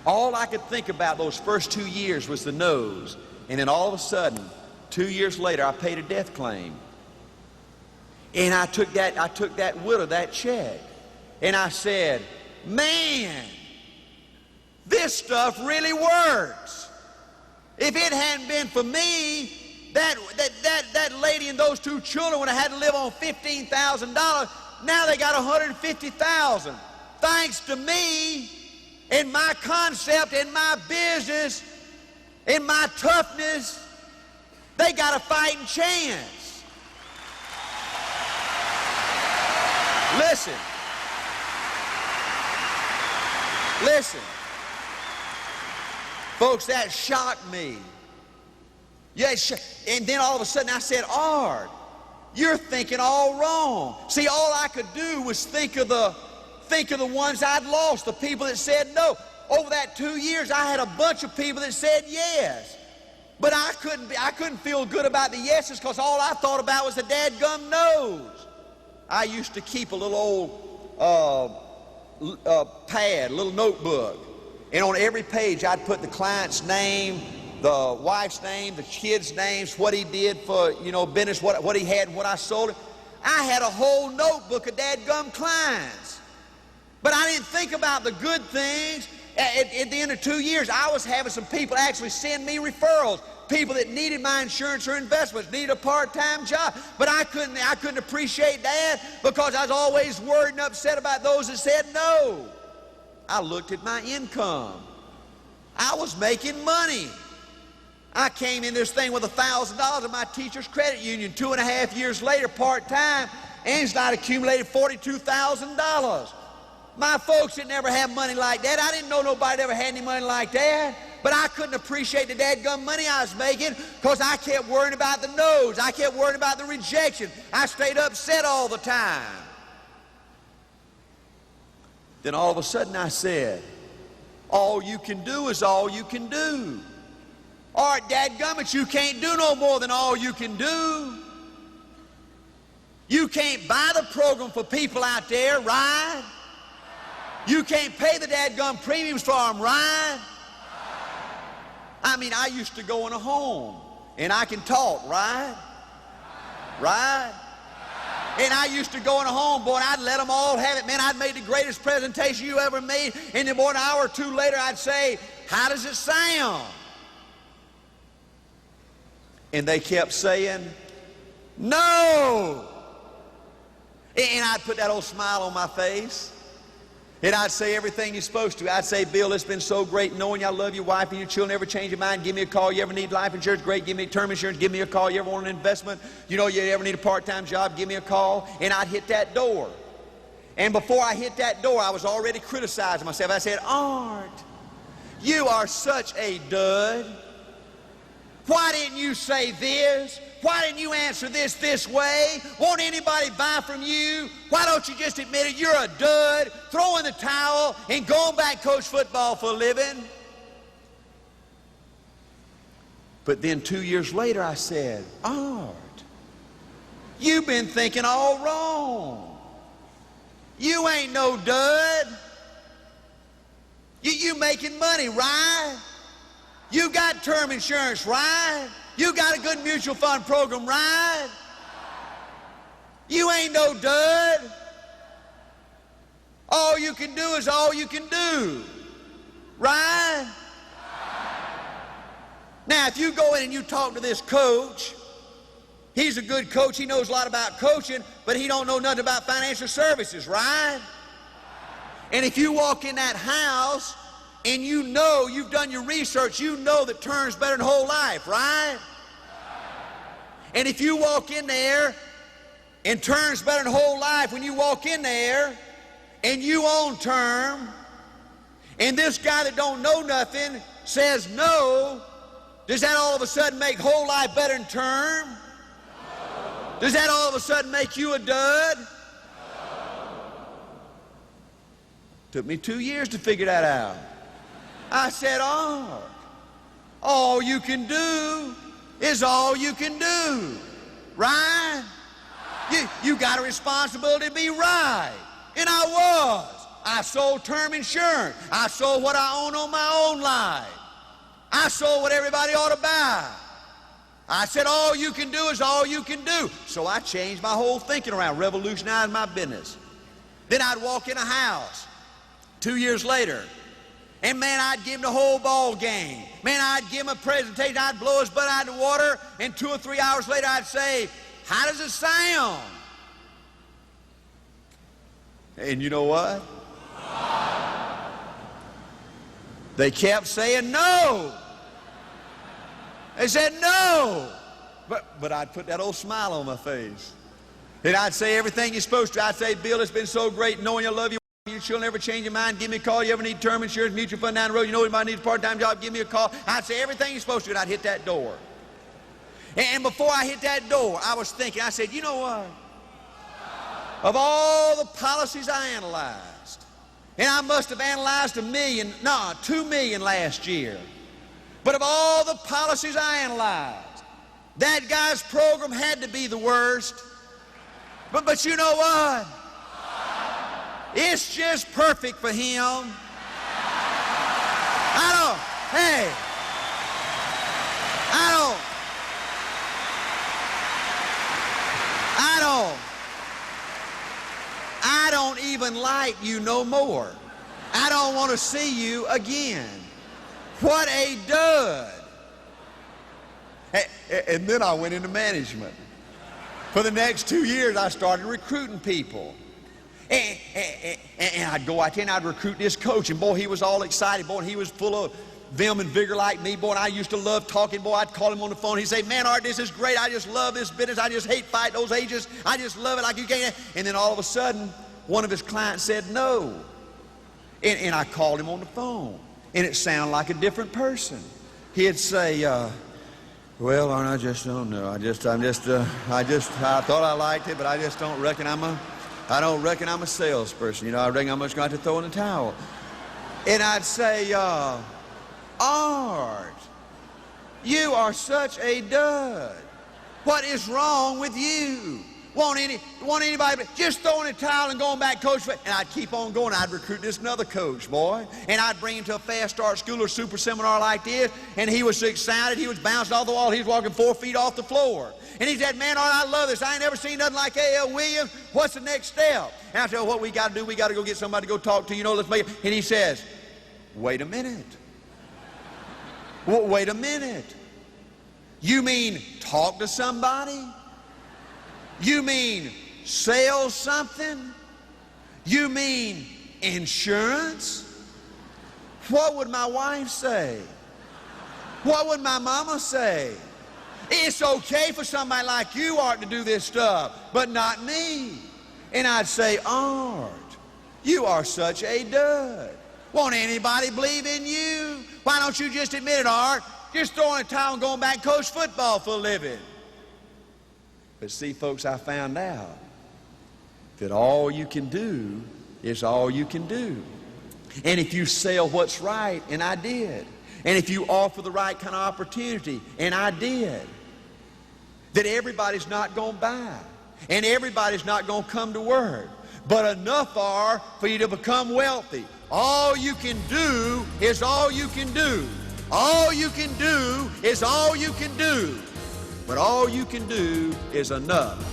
All I could think about those first 2 years was the nose. And then all of a sudden, 2 years later, I paid a death claim. And I took that widow, that check. And I said, man, this stuff really works. If it hadn't been for me, that lady and those 2 children would have had to live on $15,000. Now they got $150,000. Thanks to me and my concept and my business and my toughness, they got a fighting chance. Listen. Folks, that shocked me. Yeah, and then all of a sudden I said, Art, you're thinking all wrong. See, all I could do was think of the ones I'd lost, the people that said no. Over that 2 years, I had a bunch of people that said yes. But I couldn't feel good about the yeses because all I thought about was the dadgum no's. I used to keep a little old pad, a little notebook. And on every page, I'd put the client's name, the wife's name, the kids' names, what he did for, business, what he had and what I sold him. I had a whole notebook of dadgum clients. But I didn't think about the good things. At the end of 2 years, I was having some people actually send me referrals. People that needed my insurance or investments, needed a part-time job. But I couldn't appreciate that because I was always worried and upset about those that said no. I looked at my income. I was making money. I came in this thing with $1,000 in my teacher's credit union 2.5 years later, part-time, and I'd accumulated $42,000. My folks didn't ever have money like that. I didn't know nobody ever had any money like that. But I couldn't appreciate the dadgum money I was making because I kept worrying about the no's. I kept worrying about the rejection. I stayed upset all the time. Then all of a sudden I said, all you can do is all you can do. All right, dadgummit, you can't do no more than all you can do. You can't buy the program for people out there, right? You can't pay the dadgum premiums for them, right? I mean, I used to go in a home, and I can talk, right? Right? And I used to go in a home, boy, and I'd let them all have it. Man, I'd made the greatest presentation you ever made, and then, boy, an hour or two later, I'd say, how does it sound? And they kept saying, no. And I'd put that old smile on my face. And I'd say everything you're supposed to. I'd say, Bill, it's been so great knowing you. I love your wife and your children. Never change your mind. Give me a call. You ever need life insurance? Great. Give me term insurance. Give me a call. You ever want an investment? You ever need a part-time job? Give me a call. And I'd hit that door. And before I hit that door, I was already criticizing myself. I said, Art, you are such a dud. Why didn't you say this? Why didn't you answer this way? Won't anybody buy from you? Why don't you just admit it? You're a dud. Throw in the towel and go back and coach football for a living. But then 2 years later I said, Art, you've been thinking all wrong. You ain't no dud. You making money, right? You got term insurance, right? You got a good mutual fund program, right? You ain't no dud. All you can do is all you can do, right? Now, if you go in and you talk to this coach, he's a good coach, he knows a lot about coaching, but he don't know nothing about financial services, right? And if you walk in that house and you know, you've done your research, you know that term's better than whole life, right? And if you walk in there and term's better than whole life, when you walk in there and you own term, and this guy that don't know nothing says no, does that all of a sudden make whole life better than term? No. Does that all of a sudden make you a dud? No. Took me 2 years to figure that out. I said, Art, all you can do is all you can do, right? You got a responsibility to be right. And I was. I sold term insurance. I sold what I own on my own life. I sold what everybody ought to buy. I said all you can do is all you can do. So I changed my whole thinking around, revolutionized my business. Then I'd walk in a house 2 years later, and man, I'd give him the whole ball game. Man, I'd give him a presentation. I'd blow his butt out of the water, and 2 or 3 hours later I'd say, how does it sound? And you know what? They kept saying no. They said no. But I'd put that old smile on my face. And I'd say everything you're supposed to. I'd say, Bill, it's been so great knowing you, love you. You'll never change your mind. Give me a call. You ever need term insurance, mutual fund down the road, you know you might need a part-time job, give me a call. I'd say everything you're supposed to, and I'd hit that door. And before I hit that door, I was thinking, I said, you know what? Of all the policies I analyzed, and I must have analyzed 2 million last year. But of all the policies I analyzed, that guy's program had to be the worst. But you know what? It's just perfect for him. I don't even like you no more. I don't want to see you again. What a dud. And then I went into management. For the next 2 years, I started recruiting people. And I'd go out there and I'd recruit this coach, and boy, he was all excited, boy, and he was full of vim and vigor like me, boy, and I used to love talking, boy. I'd call him on the phone, he'd say, man, Art, this is great, I just love this business, I just hate fighting those agents, I just love it like you can't. And then all of a sudden, one of his clients said no. And I called him on the phone, and it sounded like a different person. He'd say, well, Art, I just don't know, I thought I liked it, but I just don't reckon I don't reckon I'm a salesperson. You know, I reckon I'm just going to have to throw in the towel. And I'd say, Art, you are such a dud. What is wrong with you? Want anybody just throwing a towel and going back coach? And I'd keep on going. I'd recruit this another coach, boy. And I'd bring him to a fast start school or super seminar like this. And he was so excited, he was bouncing off the wall. He was walking 4 feet off the floor. And he said, man, Art, I love this. I ain't never seen nothing like A.L. Williams. What's the next step? And I said, well, what we got to do, we got to go get somebody to go talk to, you know, let's make it. And he says, wait a minute. Wait a minute. You mean talk to somebody? You mean sell something? You mean insurance? What would my wife say? What would my mama say? It's okay for somebody like you, Art, to do this stuff, but not me. And I'd say, Art, you are such a dud. Won't anybody believe in you? Why don't you just admit it, Art? Just throwing a towel and going back and coach football for a living. But see, folks, I found out that all you can do is all you can do. And if you sell what's right, and I did, and if you offer the right kind of opportunity, and I did, that everybody's not going to buy, and everybody's not going to come to work, but enough are for you to become wealthy. All you can do is all you can do. All you can do is all you can do. But all you can do is enough